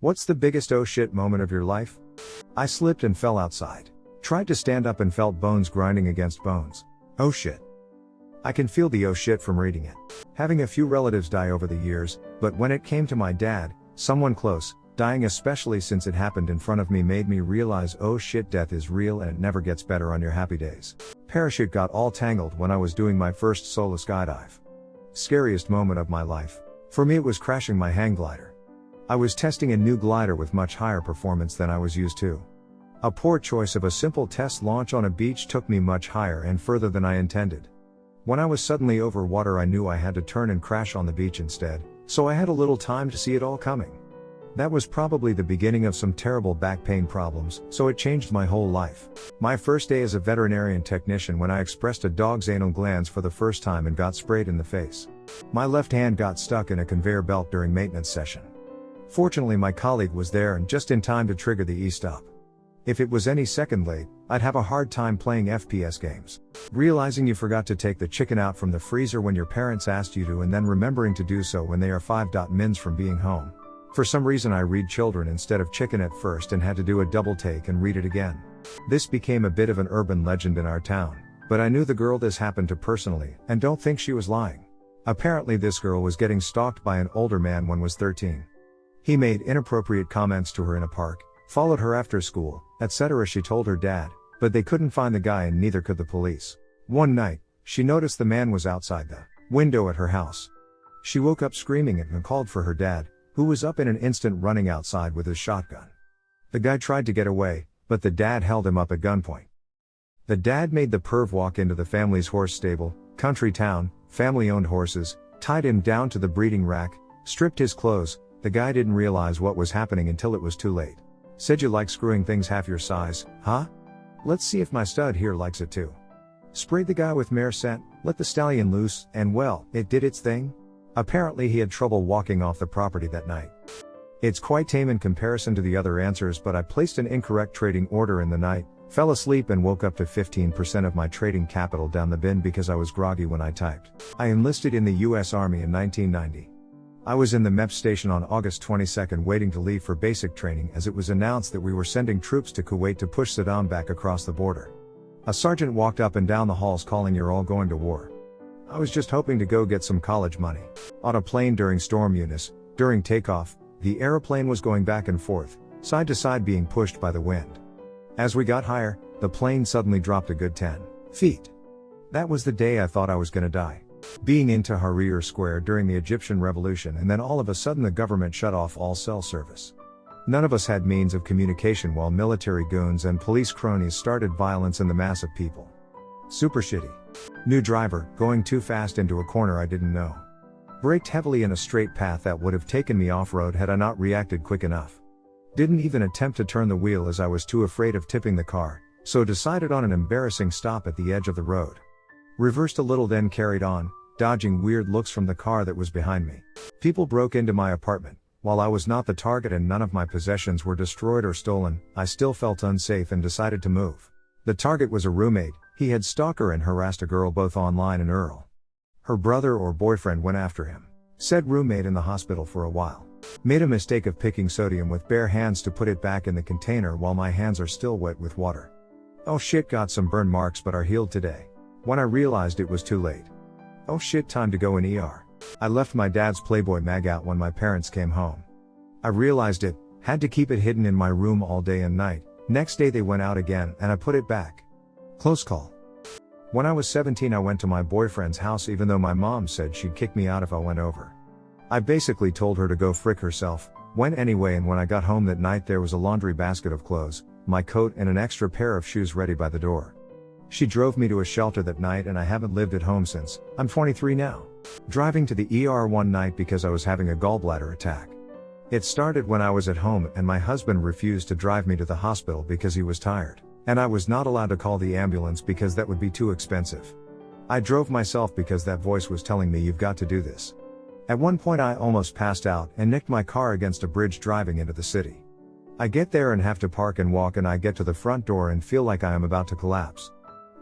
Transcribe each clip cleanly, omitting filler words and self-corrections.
What's the biggest oh shit moment of your life? I slipped and fell outside. Tried to stand up and felt bones grinding against bones. Oh shit. I can feel the oh shit from reading it. Having a few relatives die over the years, but when it came to my dad, someone close, dying especially since it happened in front of me made me realize oh shit, death is real and it never gets better on your happy days. Parachute got all tangled when I was doing my first solo skydive. Scariest moment of my life. For me it was crashing my hang glider. I was testing a new glider with much higher performance than I was used to. A poor choice of a simple test launch on a beach took me much higher and further than I intended. When I was suddenly over water I knew I had to turn and crash on the beach instead, so I had a little time to see it all coming. That was probably the beginning of some terrible back pain problems, so it changed my whole life. My first day as a veterinarian technician when I expressed a dog's anal glands for the first time and got sprayed in the face. My left hand got stuck in a conveyor belt during maintenance session. Fortunately my colleague was there and just in time to trigger the e-stop. If it was any second late, I'd have a hard time playing FPS games. Realizing you forgot to take the chicken out from the freezer when your parents asked you to and then remembering to do so when they are 5 mins from being home. For some reason I read children instead of chicken at first and had to do a double take and read it again. This became a bit of an urban legend in our town, but I knew the girl this happened to personally and don't think she was lying. Apparently this girl was getting stalked by an older man when was 13. He made inappropriate comments to her in a park, followed her after school, etc. She told her dad, but they couldn't find the guy and neither could the police. One night, she noticed the man was outside the window at her house. She woke up screaming and called for her dad, who was up in an instant running outside with his shotgun. The guy tried to get away, but the dad held him up at gunpoint. The dad made the perv walk into the family's horse stable, country town, family-owned horses, tied him down to the breeding rack, stripped his clothes. The guy didn't realize what was happening until it was too late. Said you like screwing things half your size, huh? Let's see if my stud here likes it too. Sprayed the guy with mare scent, let the stallion loose, and well, it did its thing. Apparently he had trouble walking off the property that night. It's quite tame in comparison to the other answers, but I placed an incorrect trading order in the night, fell asleep and woke up to 15% of my trading capital down the bin because I was groggy when I typed. I enlisted in the US Army in 1990. I was in the MEP station on August 22 waiting to leave for basic training as it was announced that we were sending troops to Kuwait to push Saddam back across the border. A sergeant walked up and down the halls calling, "You're all going to war." I was just hoping to go get some college money. On a plane during Storm Eunice, during takeoff, the airplane was going back and forth, side to side being pushed by the wind. As we got higher, the plane suddenly dropped a good 10 feet. That was the day I thought I was gonna die. Being in Tahrir Square during the Egyptian Revolution and then all of a sudden the government shut off all cell service. None of us had means of communication while military goons and police cronies started violence in the mass of people. Super shitty. New driver, going too fast into a corner I didn't know. Braked heavily in a straight path that would have taken me off-road had I not reacted quick enough. Didn't even attempt to turn the wheel as I was too afraid of tipping the car, so decided on an embarrassing stop at the edge of the road. Reversed a little then carried on, dodging weird looks from the car that was behind me. People broke into my apartment. While I was not the target and none of my possessions were destroyed or stolen, I still felt unsafe and decided to move. The target was a roommate. He had stalked her and harassed a girl both online and IRL. Her brother or boyfriend went after him. Said roommate in the hospital for a while. Made a mistake of picking sodium with bare hands to put it back in the container while my hands are still wet with water. Oh shit, got some burn marks but are healed today. When I realized it was too late. Oh shit, time to go in ER. I left my dad's Playboy mag out when my parents came home. I realized it, had to keep it hidden in my room all day and night. Next day they went out again and I put it back. Close call. When I was 17 I went to my boyfriend's house even though my mom said she'd kick me out if I went over. I basically told her to go frick herself, went anyway, and when I got home that night there was a laundry basket of clothes, my coat and an extra pair of shoes ready by the door. She drove me to a shelter that night and I haven't lived at home since. I'm 23 now. Driving to the ER one night because I was having a gallbladder attack. It started when I was at home and my husband refused to drive me to the hospital because he was tired. And I was not allowed to call the ambulance because that would be too expensive. I drove myself because that voice was telling me you've got to do this. At one point I almost passed out and nicked my car against a bridge driving into the city. I get there and have to park and walk and I get to the front door and feel like I am about to collapse.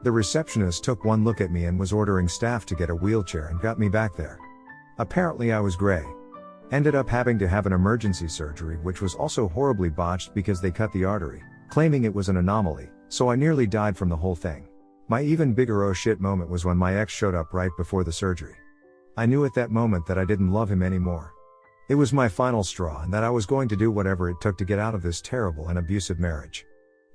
The receptionist took one look at me and was ordering staff to get a wheelchair and got me back there. Apparently I was gray. Ended up having to have an emergency surgery, which was also horribly botched because they cut the artery, claiming it was an anomaly, so I nearly died from the whole thing. My even bigger oh shit moment was when my ex showed up right before the surgery. I knew at that moment that I didn't love him anymore. It was my final straw and that I was going to do whatever it took to get out of this terrible and abusive marriage.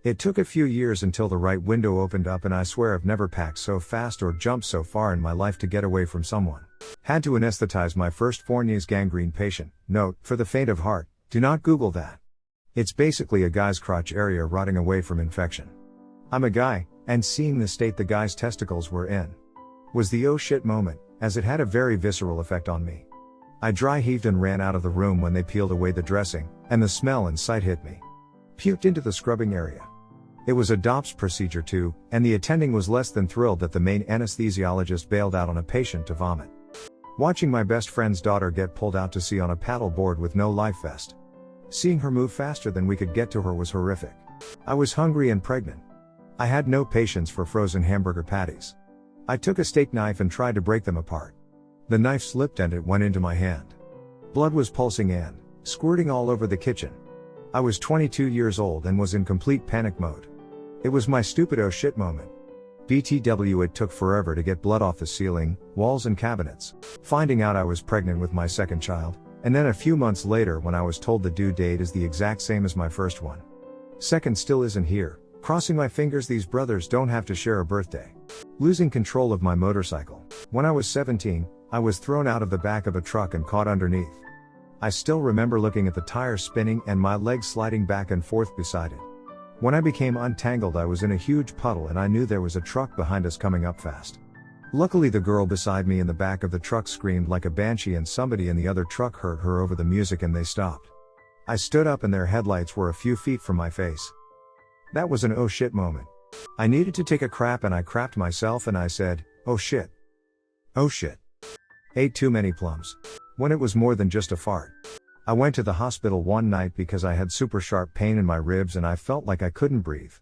It took a few years until the right window opened up, and I swear I've never packed so fast or jumped so far in my life to get away from someone. Had to anesthetize my first Fournier's gangrene patient. Note, for the faint of heart, do not Google that. It's basically a guy's crotch area rotting away from infection. I'm a guy, and seeing the state the guy's testicles were in was the oh shit moment, as it had a very visceral effect on me. I dry heaved and ran out of the room when they peeled away the dressing, and the smell and sight hit me. Puked into the scrubbing area. It was a DOPS procedure too, and the attending was less than thrilled that the main anesthesiologist bailed out on a patient to vomit. Watching my best friend's daughter get pulled out to sea on a paddle board with no life vest. Seeing her move faster than we could get to her was horrific. I was hungry and pregnant. I had no patience for frozen hamburger patties. I took a steak knife and tried to break them apart. The knife slipped and it went into my hand. Blood was pulsing and squirting all over the kitchen. I was 22 years old and was in complete panic mode. It was my stupid oh shit moment. BTW, it took forever to get blood off the ceiling, walls and cabinets. Finding out I was pregnant with my second child, and then a few months later when I was told the due date is the exact same as my first one. Second still isn't here, crossing my fingers these brothers don't have to share a birthday. Losing control of my motorcycle. When I was 17, I was thrown out of the back of a truck and caught underneath. I still remember looking at the tires spinning and my legs sliding back and forth beside it. When I became untangled, I was in a huge puddle and I knew there was a truck behind us coming up fast. Luckily the girl beside me in the back of the truck screamed like a banshee and somebody in the other truck heard her over the music and they stopped. I stood up and their headlights were a few feet from my face. That was an oh shit moment. I needed to take a crap and I crapped myself and I said, oh shit. Oh shit. Ate too many plums. When it was more than just a fart. I went to the hospital one night because I had super sharp pain in my ribs and I felt like I couldn't breathe.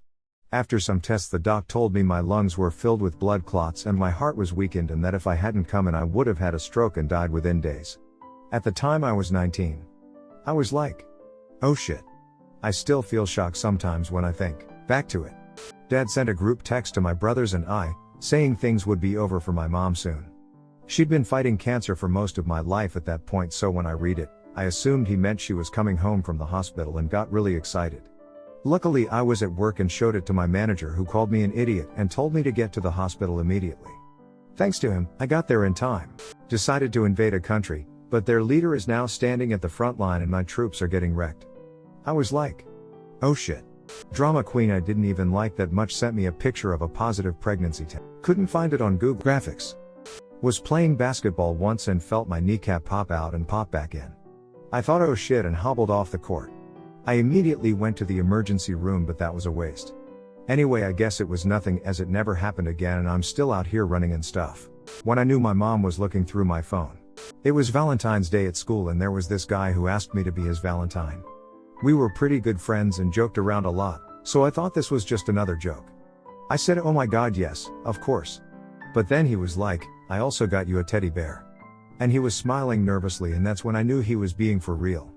After some tests the doc told me my lungs were filled with blood clots and my heart was weakened and that if I hadn't come in I would have had a stroke and died within days. At the time I was 19. I was like, oh shit. I still feel shocked sometimes when I think back to it. Dad sent a group text to my brothers and I, saying things would be over for my mom soon. She'd been fighting cancer for most of my life at that point, so when I read it, I assumed he meant she was coming home from the hospital and got really excited. Luckily I was at work and showed it to my manager, who called me an idiot and told me to get to the hospital immediately. Thanks to him, I got there in time. Decided to invade a country, but their leader is now standing at the front line and my troops are getting wrecked. I was like, oh shit. Drama queen I didn't even like that much sent me a picture of a positive pregnancy test. Couldn't find it on Google Graphics. Was playing basketball once and felt my kneecap pop out and pop back in. I thought oh shit and hobbled off the court. I immediately went to the emergency room, but that was a waste. Anyway, I guess it was nothing as it never happened again and I'm still out here running and stuff. When I knew my mom was looking through my phone. It was Valentine's Day at school and there was this guy who asked me to be his Valentine. We were pretty good friends and joked around a lot, so I thought this was just another joke. I said, oh my god, yes, of course. But then he was like, I also got you a teddy bear. And he was smiling nervously and that's when I knew he was being for real.